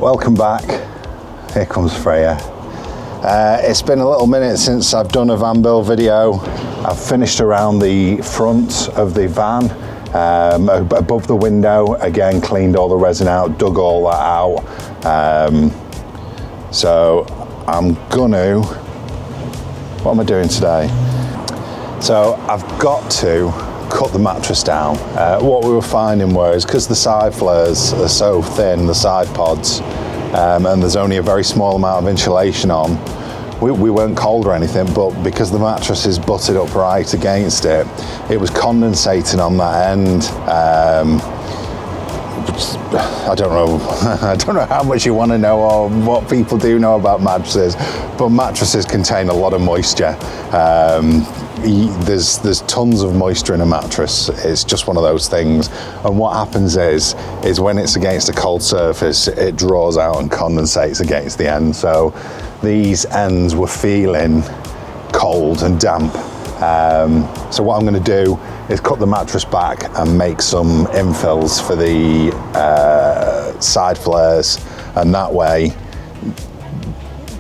Welcome back. Here comes Freya. It's been a little minute since I've done a van build video. I've finished around the front of the van, above the window, again cleaned all the resin out, dug all that out. So I'm gonna, what am I doing today? So I've got to cut the mattress down. What we were finding was, because the side flares are so thin, the side pods, and there's only a very small amount of insulation on, we weren't cold or anything, but because the mattress is butted up right against it, it was condensating on that end. I don't know I don't know how much you want to know or what people do know about mattresses, but mattresses contain a lot of moisture. There's tons of moisture in a mattress. It's just one of those things, and what happens is when it's against a cold surface, it draws out and condensates against the end. So these ends were feeling cold and damp. So what I'm going to do is cut the mattress back and make some infills for the side flares, and that way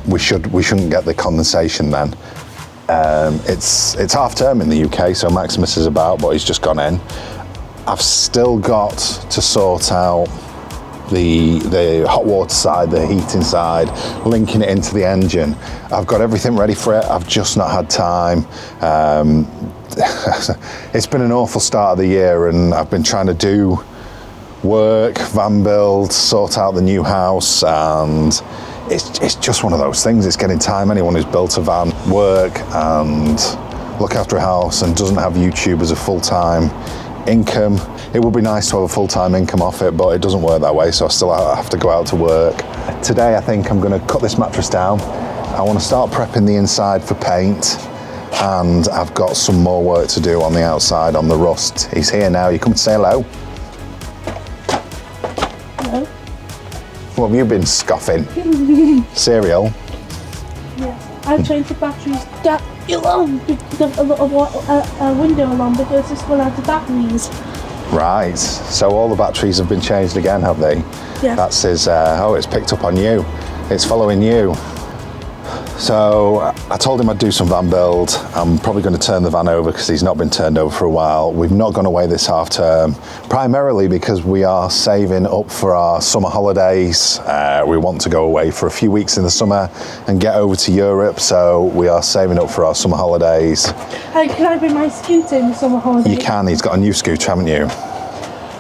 we shouldn't get the condensation then. It's half term in the UK, so Maximus is about, but he's just gone in. I've still got to sort out the hot water side, the heating side, linking it into the engine. I've got everything ready for it. I've just not had time. It's been an awful start of the year, and I've been trying to do work, van build, sort out the new house, and it's just one of those things. It's getting time. Anyone who's built a van, work and look after a house and doesn't have YouTube as a full-time income. It would be nice to have a full-time income off it, but it doesn't work that way, so I still have to go out to work. Today I think I'm going to cut this mattress down. I want to start prepping the inside for paint, and I've got some more work to do on the outside on the rust. He's here now. You come to say hello? Hello. What have you been scoffing? Cereal? Yes, I changed the batteries down a window along because this one had the batteries. Right, so all the batteries have been changed again, have they? Yeah. That's his, oh, it's picked up on you. It's following you. So I told him I'd do some van build. I'm probably going to turn the van over because he's not been turned over for a while. We've not gone away this half term, primarily because we are saving up for our summer holidays. We want to go away for a few weeks in the summer and get over to Europe, so we are saving up for our summer holidays. Hey, can I bring my scooter in the summer holidays? You can. He's got a new scooter, haven't you?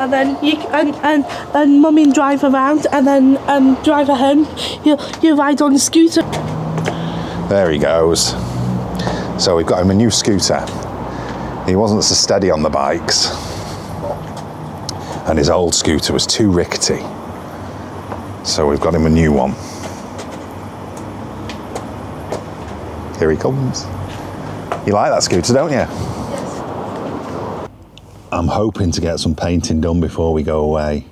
And then you and mummy drive around, and then drive her home. You ride on the scooter. There he goes. So we've got him a new scooter. He wasn't so steady on the bikes, and his old scooter was too rickety. So we've got him a new one. Here he comes. You like that scooter, don't you? Yes. I'm hoping to get some painting done before we go away.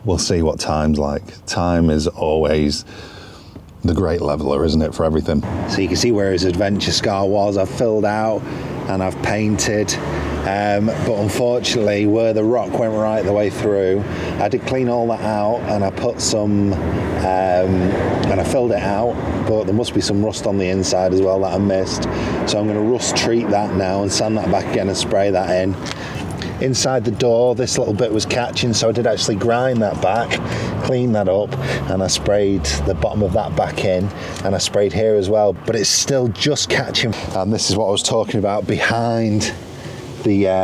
We'll see what time's like. Time is always the great leveler, isn't it, for everything? So you can see where his adventure scar was. I've filled out and I've painted, but unfortunately where the rock went right the way through, I did clean all that out, and I put some, and I filled it out, but there must be some rust on the inside as well that I missed. So I'm going to rust treat that now and sand that back again and spray that in. Inside the door, this little bit was catching, so I did actually grind that back, clean that up, and I sprayed the bottom of that back in, and I sprayed here as well, but it's still just catching. And this is what I was talking about behind the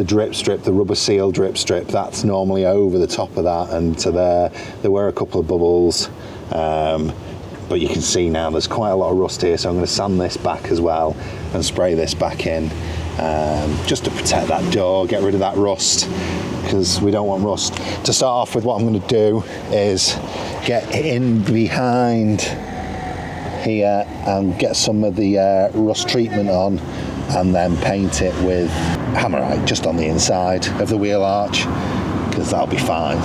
drip strip, the rubber seal drip strip. That's normally over the top of that, and to there were a couple of bubbles, but you can see now there's quite a lot of rust here, so I'm going to sand this back as well and spray this back in. Just to protect that door, get rid of that rust, because we don't want rust. To start off with, what I'm going to do is get in behind here and get some of the rust treatment on, and then paint it with Hammerite just on the inside of the wheel arch, because that'll be fine.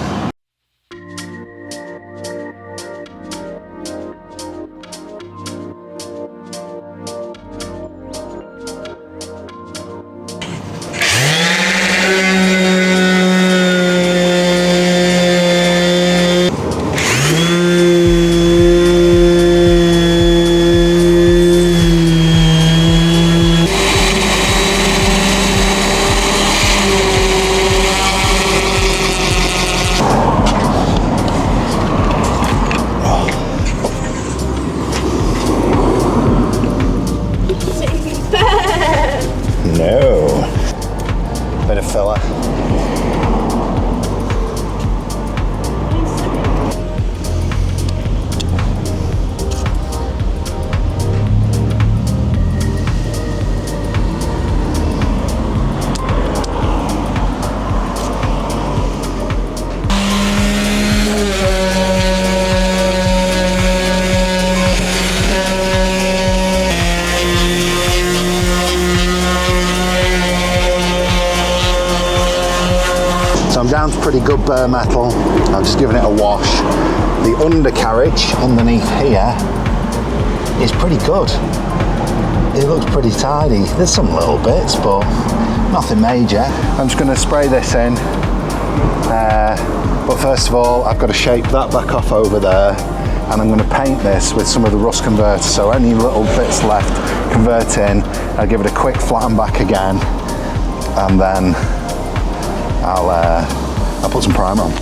good bare metal. I've just given it a wash. The undercarriage underneath here is pretty good. It looks pretty tidy. There's some little bits, but nothing major. I'm just going to spray this in. But first of all, I've got to shape that back off over there, and I'm going to paint this with some of the rust converter. So any little bits left, convert in. I'll give it a quick flatten back again, and then I'll put some primer on.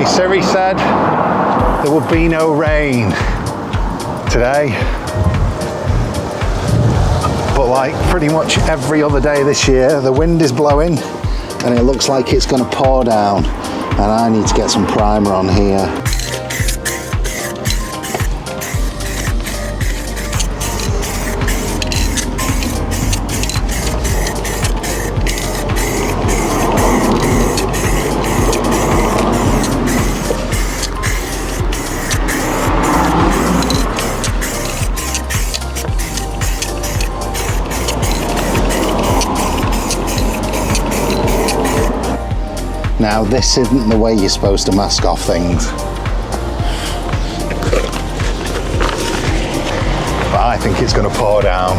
Siri said there would be no rain today, but like pretty much every other day this year, the wind is blowing and it looks like it's going to pour down, and I need to get some primer on here. Now this isn't the way you're supposed to mask off things, but I think it's going to pour down.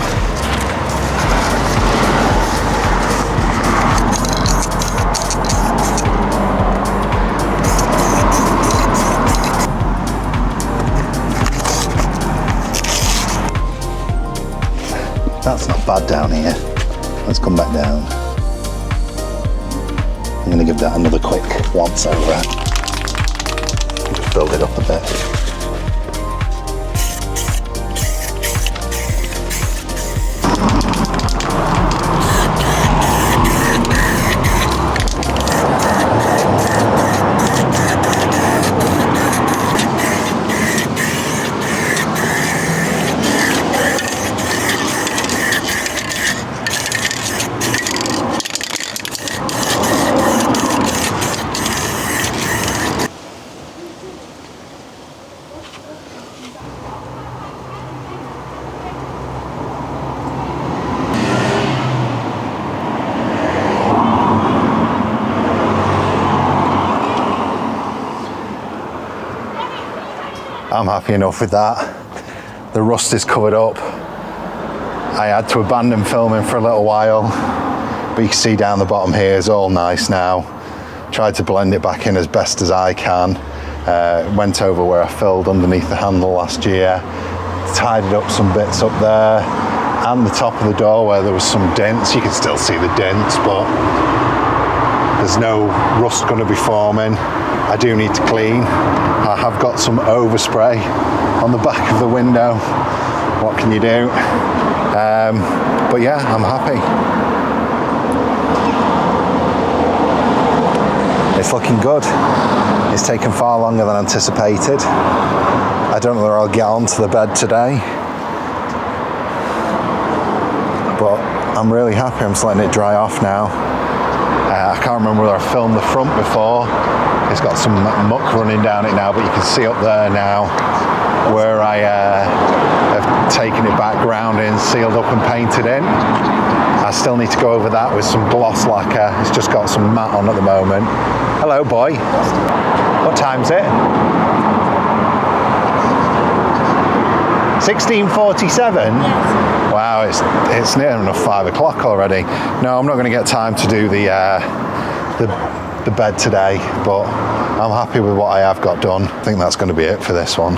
That's not bad down here. Let's come back down. I'm going to give that another quick once over. Just build it up a bit. I'm happy enough with that. The rust is covered up. I had to abandon filming for a little while, but you can see down the bottom here is all nice now. Tried to blend it back in as best as I can. Went over where I filled underneath the handle last year, tidied up some bits up there, and the top of the door where there was some dents. You can still see the dents, but there's no rust going to be forming. I do need to clean. I have got some overspray on the back of the window. What can you do? But yeah, I'm happy. It's looking good. It's taken far longer than anticipated. I don't know whether I'll get onto the bed today, but I'm really happy. I'm just letting it dry off now. I can't remember whether I filmed the front before. It's got some muck running down it now, but you can see up there now where I have taken it back round and sealed up and painted in. I still need to go over that with some gloss lacquer. It's just got some matte on at the moment. Hello, boy. What time's it? 16:47? Yes. Wow, it's near enough 5 o'clock already. No, I'm not going to get time to do the bed today, but I'm happy with what I have got done. I think that's going to be it for this one.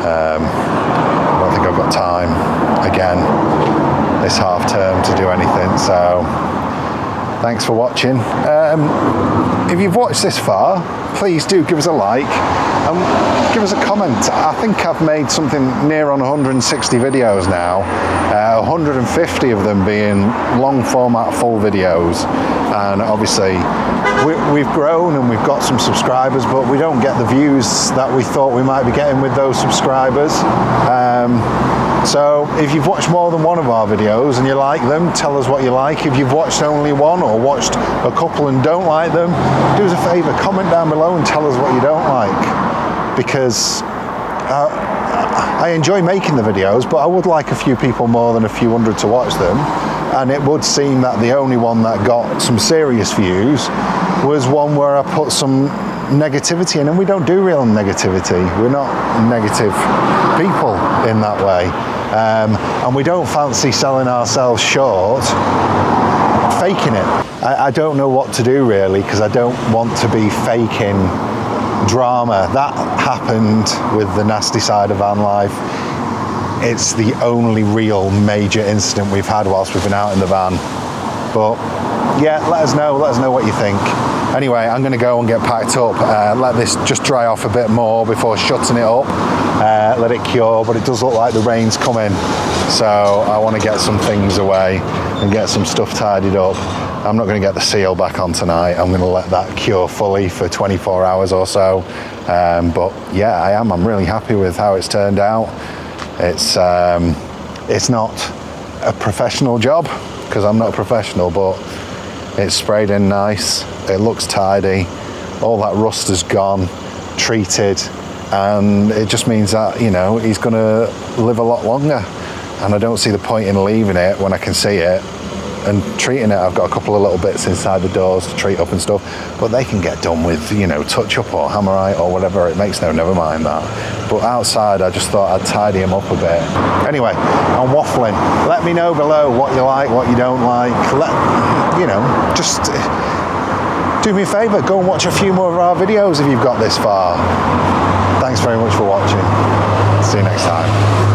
I don't think I've got time again this half term to do anything, so thanks for watching. If you've watched this far, please do give us a like and give us a comment. I think I've made something near on 160 videos now, 150 of them being long format full videos, and obviously we've grown and we've got some subscribers, but we don't get the views that we thought we might be getting with those subscribers. So if you've watched more than one of our videos and you like them, tell us what you like. If you've watched only one or watched a couple and don't like them, do us a favour, comment down below and tell us what you don't like, because I enjoy making the videos, but I would like a few people more than a few hundred to watch them, and it would seem that the only one that got some serious views was one where I put some negativity in, and we don't do real negativity. We're not negative people in that way, and we don't fancy selling ourselves short faking it. I don't know what to do really, because I don't want to be faking drama. That happened with the nasty side of van life. It's the only real major incident we've had whilst we've been out in the van. But yeah, let us know what you think. Anyway, I'm going to go and get packed up, let this just dry off a bit more before shutting it up, let it cure, but it does look like the rain's coming, so I want to get some things away and get some stuff tidied up. I'm not going to get the seal back on tonight. I'm going to let that cure fully for 24 hours or so, but yeah, I'm really happy with how it's turned out. It's not a professional job, because I'm not a professional, but it's sprayed in nice, it looks tidy, all that rust is gone, treated, and it just means that, you know, he's going to live a lot longer, and I don't see the point in leaving it when I can see it and treating it. I've got a couple of little bits inside the doors to treat up and stuff, but they can get done with, you know, touch up or hammerite or whatever. It makes never mind that. But outside, I just thought I'd tidy him up a bit. Anyway, I'm waffling. Let me know below what you like, what you don't like. You know, just do me a favour, go and watch a few more of our videos if you've got this far. Thanks very much for watching. See you next time.